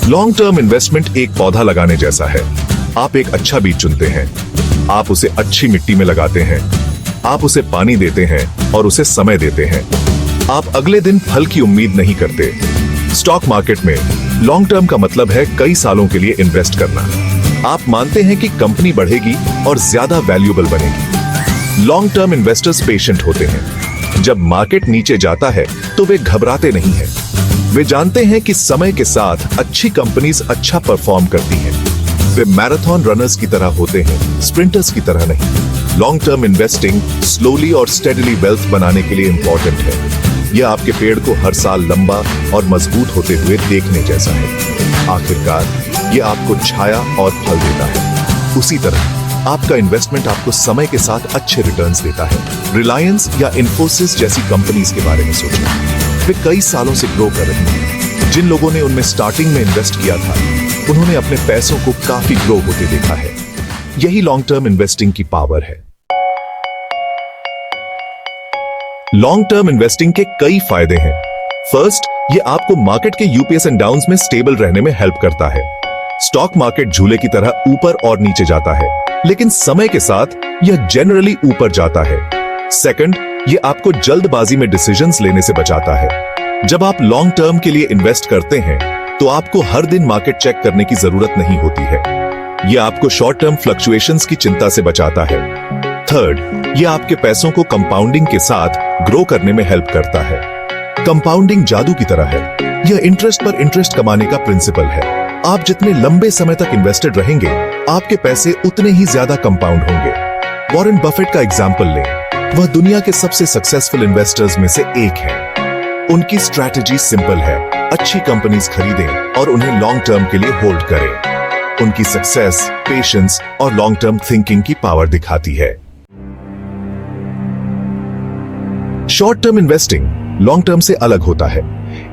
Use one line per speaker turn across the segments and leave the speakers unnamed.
Long term investment एक पौधा लगाने जैसा है। आप एक अच्छा बीज चुनते हैं, आप उसे अच्छी मिट्टी में लगाते हैं, आप उसे पानी देते हैं और उसे समय देते हैं। आप अगले दिन फल की उम्मीद नहीं करते। स्टॉक मार्केट में लॉन्ग टर्म का मतलब है कई सालों के लिए इन्वेस्ट करना। आप मानते हैं कि कंपनी बढ़ेगी और ज्यादा वैल्यूएबल बनेगी। लॉन्ग टर्म इन्वेस्टर्स पेशेंट होते हैं। जब मार्केट नीचे जाता है तो वे घबराते नहीं हैं। वे जानते हैं कि समय के साथ अच्छी कंपनीज अच्छा परफॉर्म करती हैं। वे मैराथन रनर्स की तरह होते हैं, स्प्रिंटर्स की तरह नहीं। लॉन्ग टर्म इन्वेस्टिंग स्लोली और स्टेडीली वेल्थ बनाने के लिए इंपॉर्टेंट है। यह आपके पेड़ को हर साल लंबा और मजबूत होते हुए देखने जैसा है। आखिरकार यह आपको छाया और फल देता है। उसी तरह आपका इन्वेस्टमेंट आपको समय के साथ अच्छे रिटर्न्स देता है। रिलायंस या इन्फोसिस जैसी कंपनीज के बारे में सोचें। वे कई सालों से ग्रो कर रही हैं। जिन लोगों ने उनमें स्टार्टिंग में इन्वेस्ट किया था, उन्होंने अपने पैसों को काफी ग्रो होते देखा है। यही लॉन्ग टर्म इन्वेस्टिंग की पावर है। लॉन्ग टर्म इन्वेस्टिंग के कई फायदे हैं। फर्स्ट, ये आपको मार्केट के यूपीएस एंड डाउन्स में स्टेबल रहने में हेल्प करता है। स्टॉक मार्केट झूले की तरह ऊपर और नीचे जाता है, लेकिन समय के साथ यह जनरली ऊपर जाता है। सेकंड, ये आपको जल्दबाजी में डिसीजंस लेने से बचाता है। जब आप लॉन्ग टर्म के लिए इन्वेस्ट करते हैं तो आपको हर दिन मार्केट चेक करने की जरूरत नहीं होती है। यह आपको शॉर्ट टर्म फ्लक्चुएशंस की चिंता से बचाता है। थर्ड, यह आपके पैसों को कंपाउंडिंग के साथ ग्रो करने में हेल्प करता है। कंपाउंडिंग जादू की तरह है। यह इंटरेस्ट पर इंटरेस्ट कमाने का प्रिंसिपल है। आप जितने लंबे समय तक इन्वेस्टेड रहेंगे, आपके पैसे उतने ही ज्यादा कंपाउंड होंगे। वॉरेन बफेट का एग्जाम्पल लें। वह दुनिया के सबसे सक्सेसफुल इन्वेस्टर्स में से एक हैं। उनकी स्ट्रैटेजी सिंपल है, अच्छी कंपनीज खरीदें और उन्हें लॉन्ग टर्म के लिए होल्ड करें। उनकी सक्सेस, पेशेंस और लॉन्ग टर्म थिंकिंग की पावर दिखाती है। Short term investing long term से अलग होता है।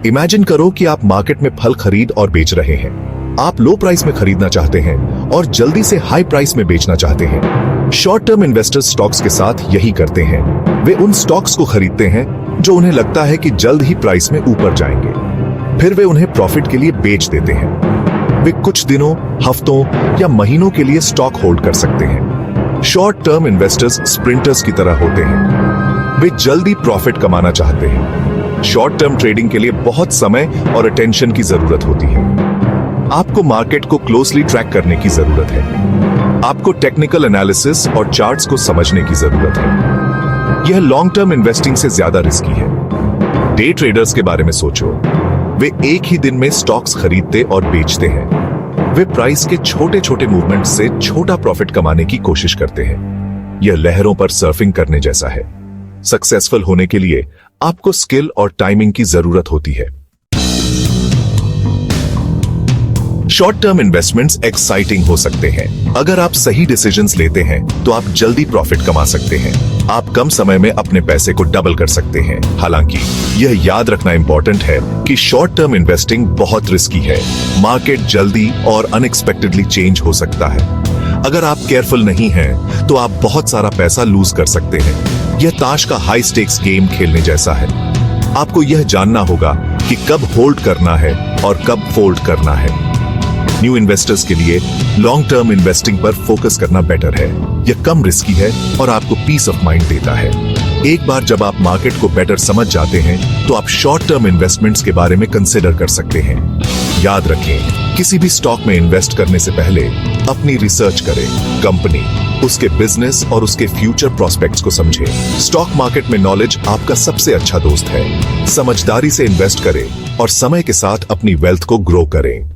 इमेजिन करो कि आप मार्केट में फल खरीद और बेच रहे हैं। आप लो प्राइस में खरीदना चाहते हैं और जल्दी से हाई प्राइस में बेचना चाहते हैं। शॉर्ट टर्म इन्वेस्टर्स स्टॉक्स के साथ यही करते हैं। वे उन स्टॉक्स को खरीदते हैं जो उन्हें लगता है कि जल्द ही प्राइस में ऊपर जाएंगे, फिर वे उन्हें प्रॉफिट के लिए बेच देते हैं। वे कुछ दिनों, हफ्तों या महीनों के लिए स्टॉक होल्ड कर सकते हैं। शॉर्ट टर्म इन्वेस्टर्स स्प्रिंटर्स की तरह होते हैं। वे जल्दी प्रॉफिट कमाना चाहते हैं। शॉर्ट टर्म ट्रेडिंग के लिए बहुत समय और अटेंशन की जरूरत होती है। आपको मार्केट को क्लोजली ट्रैक करने की जरूरत है। आपको टेक्निकल एनालिसिस और चार्ट्स को समझने की जरूरत है। यह लॉन्ग टर्म इन्वेस्टिंग से ज्यादा रिस्की है। डे ट्रेडर्स के बारे में सोचो। वे एक ही दिन में स्टॉक्स खरीदते और बेचते हैं। वे प्राइस के छोटे छोटे मूवमेंट से छोटा प्रॉफिट कमाने की कोशिश करते हैं। यह लहरों पर सर्फिंग करने जैसा है। सक्सेसफुल होने के लिए आपको स्किल और टाइमिंग की जरूरत होती है। शॉर्ट टर्म इन्वेस्टमेंट्स एक्साइटिंग हो सकते हैं। अगर आप सही डिसीजंस लेते हैं तो आप जल्दी प्रॉफिट कमा सकते हैं। आप कम समय में अपने पैसे को डबल कर सकते हैं। हालांकि यह याद रखना इंपॉर्टेंट है कि शॉर्ट टर्म इन्वेस्टिंग बहुत रिस्की है। मार्केट जल्दी और अनएक्सपेक्टेडली चेंज हो सकता है। अगर आप केयरफुल नहीं हैं तो आप बहुत सारा पैसा लूज कर सकते हैं। यह ताश का हाई स्टेक्स गेम खेलने जैसा है। आपको यह जानना होगा कि कब होल्ड करना है और कब फोल्ड करना है। न्यू इन्वेस्टर्स के लिए लॉन्ग टर्म इन्वेस्टिंग पर फोकस करना बेटर है। यह कम रिस्की है और आपको पीस ऑफ माइंड देता है। एक बार जब आप मार्केट को बेटर समझ जाते हैं तो आप शॉर्ट टर्म इन्वेस्टमेंट्स के बारे में कंसिडर कर सकते हैं। याद रखें, किसी भी स्टॉक में इन्वेस्ट करने से पहले अपनी रिसर्च करें। कंपनी, उसके बिजनेस और उसके फ्यूचर प्रोस्पेक्ट्स को समझें। स्टॉक मार्केट में नॉलेज आपका सबसे अच्छा दोस्त है। समझदारी से इन्वेस्ट करें और समय के साथ अपनी वेल्थ को ग्रो करें।